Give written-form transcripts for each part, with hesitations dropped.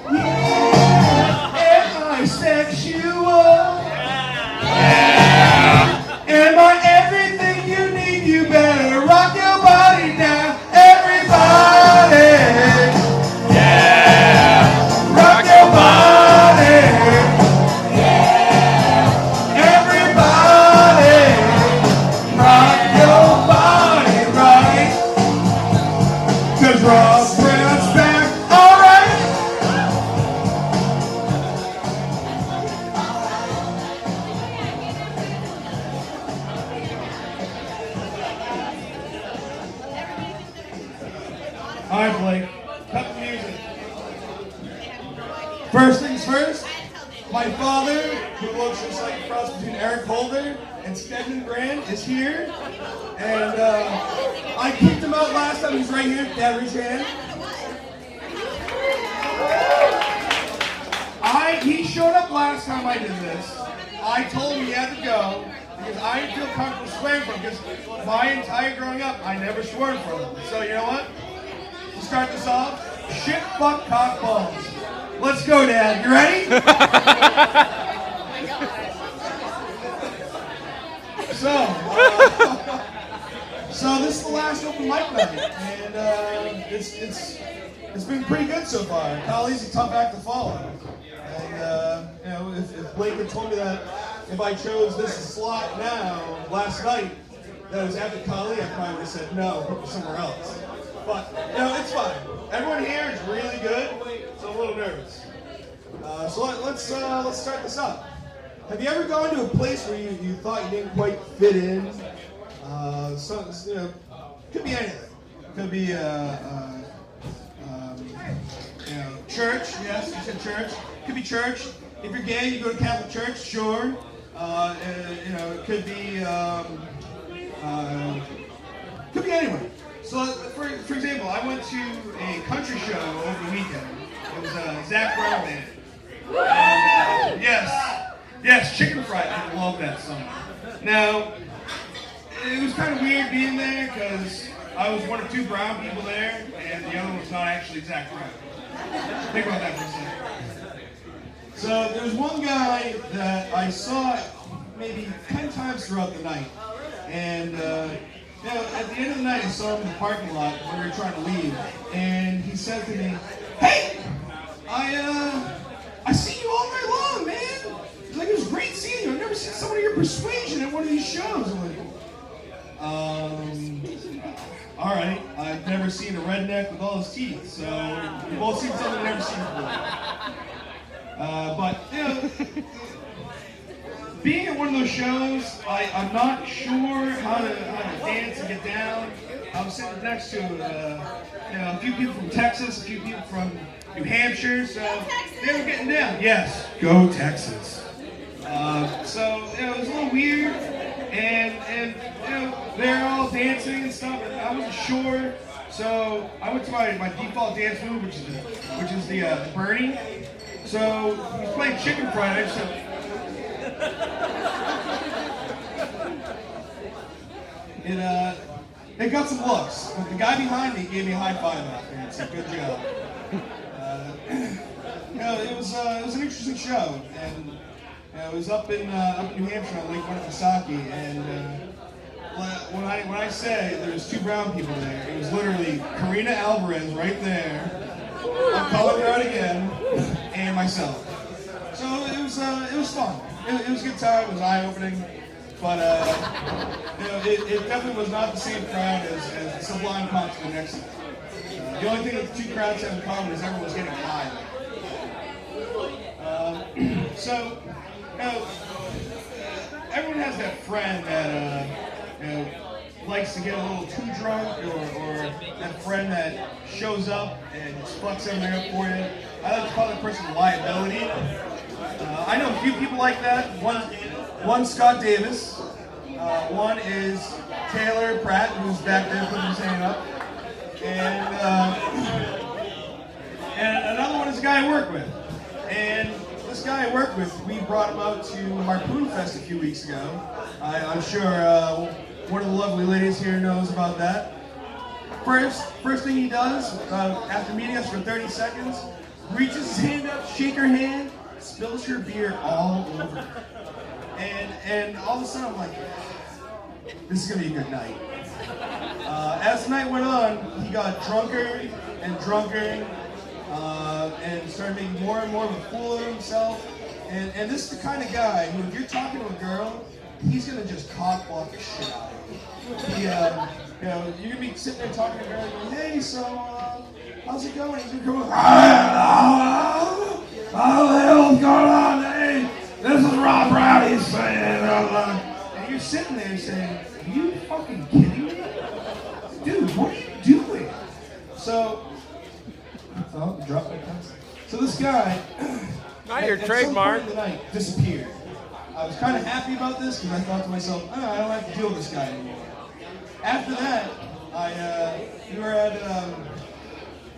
Am I sexual? Am I everything you need? You better rock your body now, everybody. Rock your body. Everybody. Rock your body right. 'Cause Ross Brown's back, alright. Alright, Blake, cut the music. First things first, my father, who looks just like a cross between Eric Holder and Stedman Grant, is here. And I kicked him out last time. He's right here. Dad, raise your hand. He showed up last time I did this. I told him he had to go because I didn't feel comfortable swearing for him because my entire growing up, I never swore in front of him. So you know what? To start this off, shit, fuck, cock, balls. Let's go, Dad. You ready? So this is the last open mic night, and it's been pretty good so far. Kali's a tough act to follow, and you know, if Blake had told me that if I chose this slot now last night, that it was after Kali, I probably would have said no, put me somewhere else. But you know, it's fine. Everyone here is really good, so I'm a little nervous. So let's start this up. Have you ever gone to a place where you thought you didn't quite fit in? So, you know, could be anything. Could be you know, church. Yes, you said church. Could be church. If you're gay, you go to Catholic church. Sure. You know, it could be anywhere. So, for example, I went to a country show over the weekend. It was a Zach Brown band. Yes, Chicken Fried. I love that song. Now, it was kind of weird being there because I was one of two brown people there, and the other one was not actually Zach Brown. Think about that for a second. So there was one guy that I saw maybe 10 times throughout the night, and you know, at the end of the night, I saw him in the parking lot when we were trying to leave, and he said to me, "Hey, I see you all night long, man. He's like, it was great seeing you. I've never seen someone of your persuasion at one of these shows." I'm like, all right. I've never seen a redneck with all his teeth, so we've both seen something I've never seen before. But you know, being at one of those shows, I'm not sure how to dance and get down. I was sitting next to you know, a few people from Texas, a few people from New Hampshire, so they were getting down. Yes, go Texas. So you know, it was a little weird, and you know, they're all dancing and stuff, and I wasn't sure. So I went to my default dance move, which is the Bernie. So he was playing Chicken Fried. I just said, it got some looks, but the guy behind me gave me a high five after and said, "Good job." You know, it was an interesting show, and it was up in New Hampshire on Lake Winnipesaukee, and when I say there's two brown people there, it was literally Karina Alvarez right there. I'm calling her out again, and myself. So it was fun. It was a good time. It was eye-opening, but you know, it definitely was not the same crowd as the Sublime concert next to it. The only thing that the two crowds have in common is everyone was getting high. So, you know, everyone has that friend that you know, likes to get a little too drunk, or that friend that shows up and just fucks everything up for you. I like to call that person liability. I know a few people like that. One Scott Davis. One is Taylor Pratt, who's back there putting his hand up. And another one is a guy I work with. And this guy I work with, we brought him out to Harpoon Fest a few weeks ago. I'm sure one of the lovely ladies here knows about that. First thing he does, after meeting us for 30 seconds, reaches his hand shake her hand, spills her beer all over her. And all of a sudden I'm like, this is gonna be a good night. As the night went on, he got drunker and drunker, and started making more and more of a fool of himself. And this is the kind of guy who, if you're talking to a girl, he's gonna just cock block the shit out of you. You're gonna be sitting there talking to a girl, going, hey, so how's it going? He's gonna go, what's going on? Hey, this is Rob Browdy saying, and you're sitting there saying, are you fucking kidding me? Dude, what are you doing? So, drop my pencil. So this guy, not your trademark, some point in the night, disappeared. I was kind of happy about this because I thought to myself, I don't have to deal with this guy anymore. After that, we were at,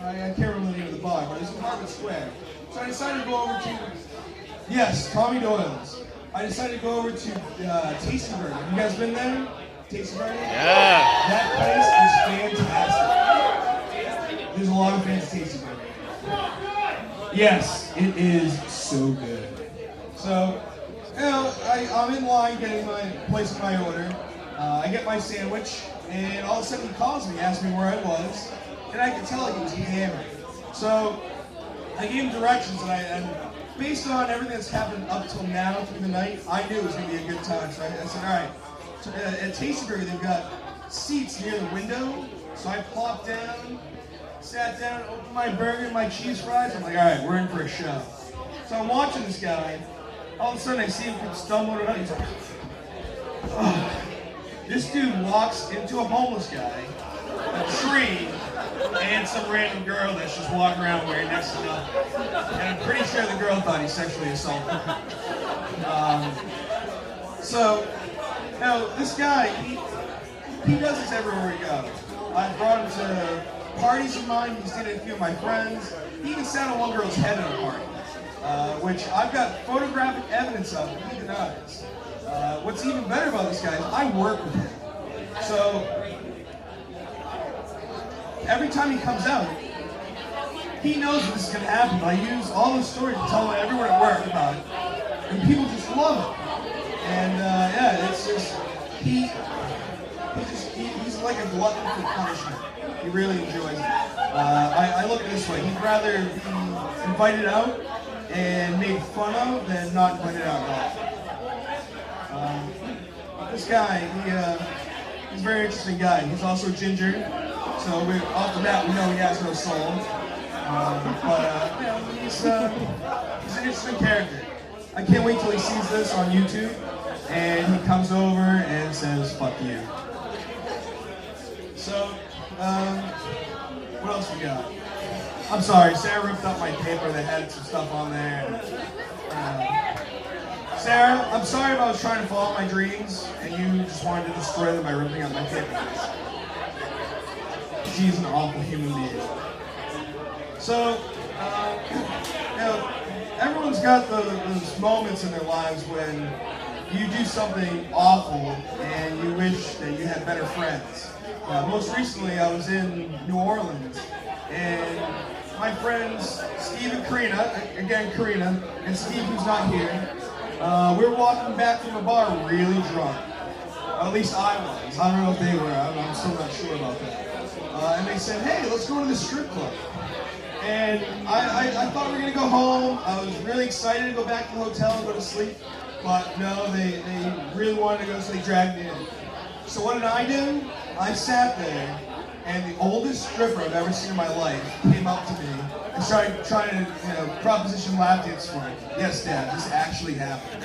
I can't remember the name of the bar, but it was in Harvard Square. So I decided to go over to, yes, Tommy Doyle's. I decided to go over to Tasty Burger. Have you guys been there? Tasty Burger? Yeah. That place is fantastic. There's a lot of fans of Tasty Burger. Yes, it is so good. So, I'm in line getting placing my order. I get my sandwich, and all of a sudden he calls me, asks me where I was, and I could tell he was hammered. So I gave him directions, and based on everything that's happened up till now through the night, I knew it was going to be a good time. So I said, all right. So, at Tasty Burger, they've got seats near the window, so I plopped down, sat down, opened my burger and my cheese fries. I'm like, all right, we're in for a show. So I'm watching this guy. All of a sudden, I see him stumbling around. He's like, oh. This dude walks into a homeless guy, a tree, and some random girl that's just walking around wearing next to nothing. And I'm pretty sure the girl thought he sexually assaulted her. This guy, he does this everywhere he goes. I brought him to parties of mine. He's dated a few of my friends. He even sat on one girl's head at a party, which I've got photographic evidence of, but he denies. What's even better about this guy is I work with him. So, every time he comes out, he knows that this is going to happen. I use all the stories to tell everyone at work about it, and people just love it. And it's just, he's like a glutton for punishment. He really enjoys it. I look at it this way, he'd rather be invited out and made fun of than not invited out at all. This guy, he's a very interesting guy. He's also ginger, so off the bat we know he has no soul. He's an interesting character. I can't wait till he sees this on YouTube and he comes over and says, fuck you. So, what else we got? I'm sorry, Sarah ripped up my paper that had some stuff on there. Sarah, I'm sorry if I was trying to follow my dreams and you just wanted to destroy them by ripping up my paper. She's an awful human being. So, everyone's got those moments in their lives when you do something awful and you wish that you had better friends. Most recently, I was in New Orleans, and my friends Steve and Karina, and Steve, who's not here, we were walking back from the bar really drunk. At least I was. I don't know if they were. I'm still not sure about that. And they said, hey, let's go to the strip club. And I thought we were going to go home. I was really excited to go back to the hotel and go to sleep. But no, they really wanted to go, so they dragged me in. So what did I do? I sat there, and the oldest stripper I've ever seen in my life came up to me and started trying to, proposition lap dance for me. Yes, Dad, this actually happened.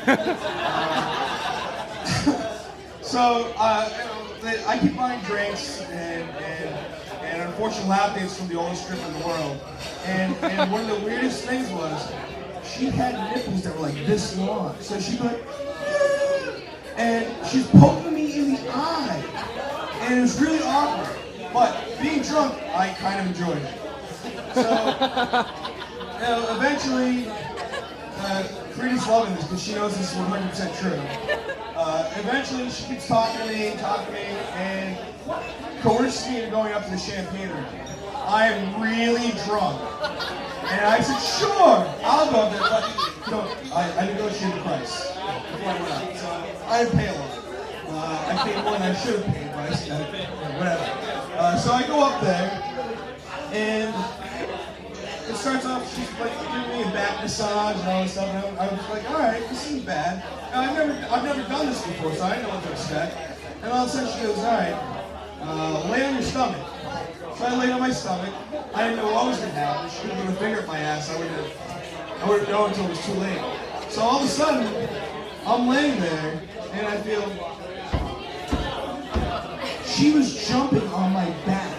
So I keep buying drinks and unfortunately lap dance from the oldest stripper in the world. And one of the weirdest things was, she had nipples that were like this long. So she'd be like, and she's poking me in the eye. And it was really awkward. But being drunk, I kind of enjoyed it. So, eventually, Karina's loving this because she knows this is 100% true. Eventually, she keeps talking to me, and coerces me into going up to the champagne room. I am really drunk. And I said, sure, I'll go up there. But, you know, I negotiated the price before I went out. So I didn't pay a lot. I paid more than I should have paid, but I said, whatever. So I go up there, and it starts off, she's like giving me a back massage and all this stuff, and I was like, all right, this isn't bad. Now, I've never done this before, so I didn't know what to expect. And all of a sudden she goes, all right, lay on your stomach. So I laid on my stomach. I didn't know what was going to happen. She would have put a finger up my ass. I wouldn't know until it was too late. So all of a sudden, I'm laying there, and I feel she was jumping on my back.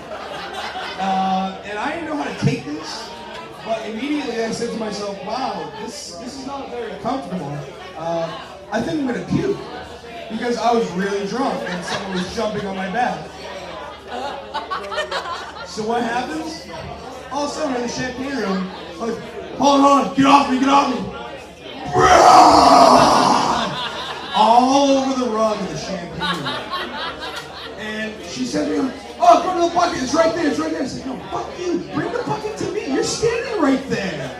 And I didn't know how to take this, but immediately I said to myself, wow, this is not very comfortable. I think I'm going to puke, because I was really drunk and someone was jumping on my back. So what happens? All of a sudden, in the champagne room, I'm like, hold on, get off me, get off me. All over the rug of the champagne room. And she said to me, oh, go to the bucket, it's right there, it's right there. I said, no, fuck you, bring the bucket to me, you're standing right there.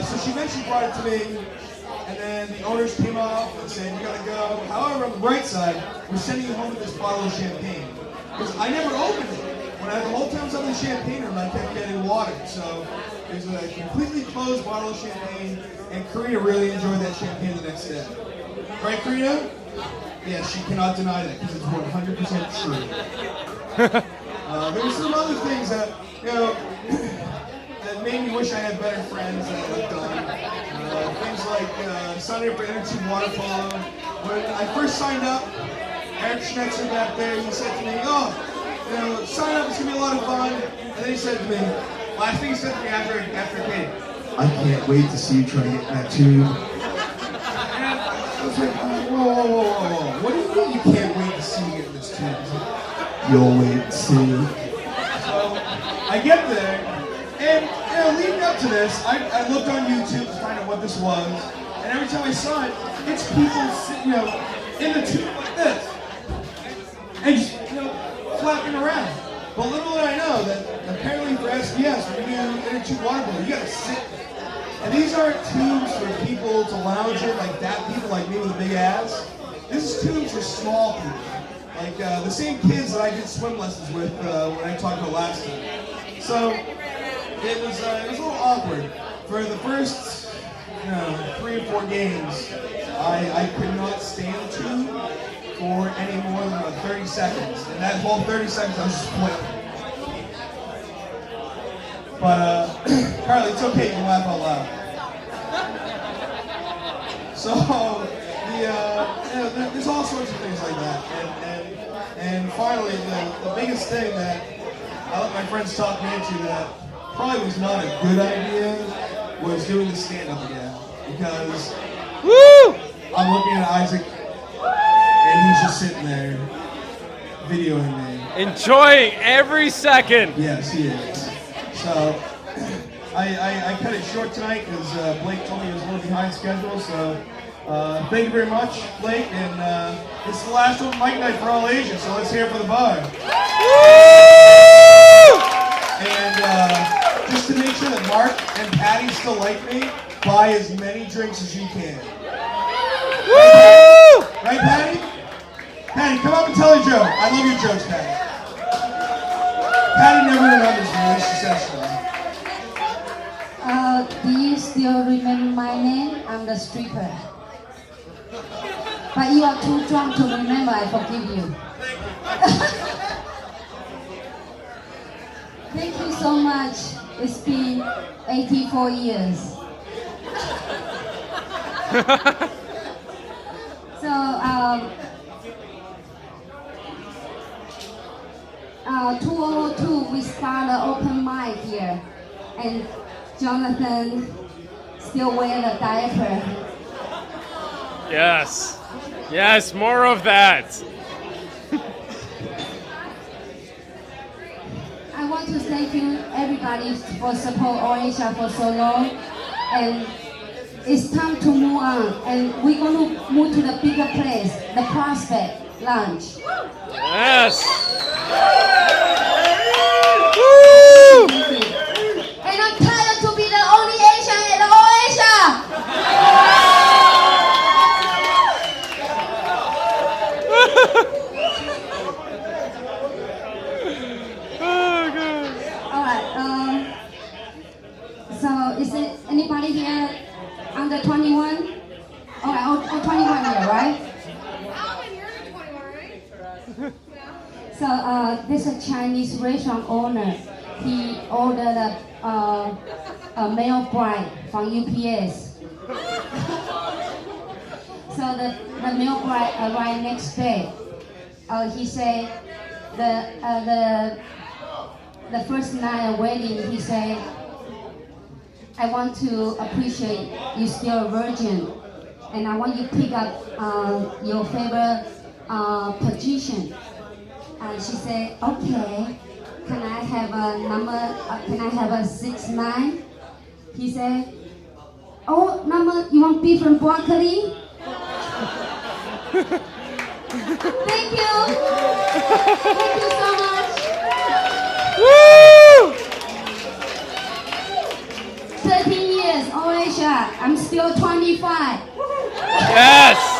So she eventually brought it to me, and then the owners came off and said, you gotta go. However, on the bright side, we're sending you home with this bottle of champagne. Because I never opened it. The whole time I was up in the champagne room, I kept getting water. So there's a completely closed bottle of champagne, and Karina really enjoyed that champagne the next day. Right, Karina? Yeah, she cannot deny that because it's 100% true. There were some other things that, you know, that made me wish I had better friends that I've done. Things like signing up for Energy Water Polo. When I first signed up, Eric Schnetzer back there, he said to me, oh, you know, sign up, it's gonna be a lot of fun. And then he said to me, last thing he said to me after it came, I can't wait to see you try to get in that tube. And I was like, whoa. What do you mean you can't wait to see you get in this tube? He's like, you'll wait and see. So I get there, and you know, leading up to this, I looked on YouTube to find out what this was, and every time I saw it, it's people sitting, you know, in the tube like this, and just, you know, flapping around. But little did I know that apparently for SBS, when you do inner tube water polo, you gotta sit. And these aren't tubes for people to lounge in, like that people like me with a big ass. This is tubes for small people. Like the same kids that I did swim lessons with when I talked about last time. So it was a little awkward. For the first 3 or 4 games, I could not stand the tube for any more than about 30 seconds. And that whole 30 seconds I was just flipping. But Carly, it's okay, you can laugh out loud. So there's all sorts of things like that. And finally, the biggest thing that I let my friends talk me into that probably was not a good idea was doing the stand-up again. Because I'm looking at Isaac, and he's just sitting there videoing me. Enjoying every second. Yes, he is. So I cut it short tonight because Blake told me he was a little behind schedule. So thank you very much, Blake. And it's the last open mic night for all Asians, so let's hear it for the bar. And just to make sure that Mark and Patty still like me, buy as many drinks as you can. Right, Patty? Patty, come up and tell a joke. I love your jokes, Patty. Patty never remembers me. She says so. Do you still remember my name? I'm the stripper. But you are too drunk to remember. I forgive you. Thank you so much. It's been 84 years. So, 2002 we start an open mic here, and Jonathan still wear the diaper. Yes, more of that. I want to thank you everybody for support Oasia for so long, and it's time to move on, and we're going to move to the bigger place, the Prospect Lounge. Yes. And I'm tired to be the Anybody here under 21? Oh, 21 here, right? Alvin, you're under 21, right? Yeah. So there's a Chinese restaurant owner. He ordered a male bride from UPS. So the male bride arrived next day. He said the first night of wedding, he said, I want to appreciate you still a virgin, and I want you to pick up your favorite position. And she said, okay, can I have a number, can I have a 6'9"? He said, oh, number, you want beef and broccoli? Thank you. Thank you so much. Woo! 13 years, Oasia. I'm still 25. Yes!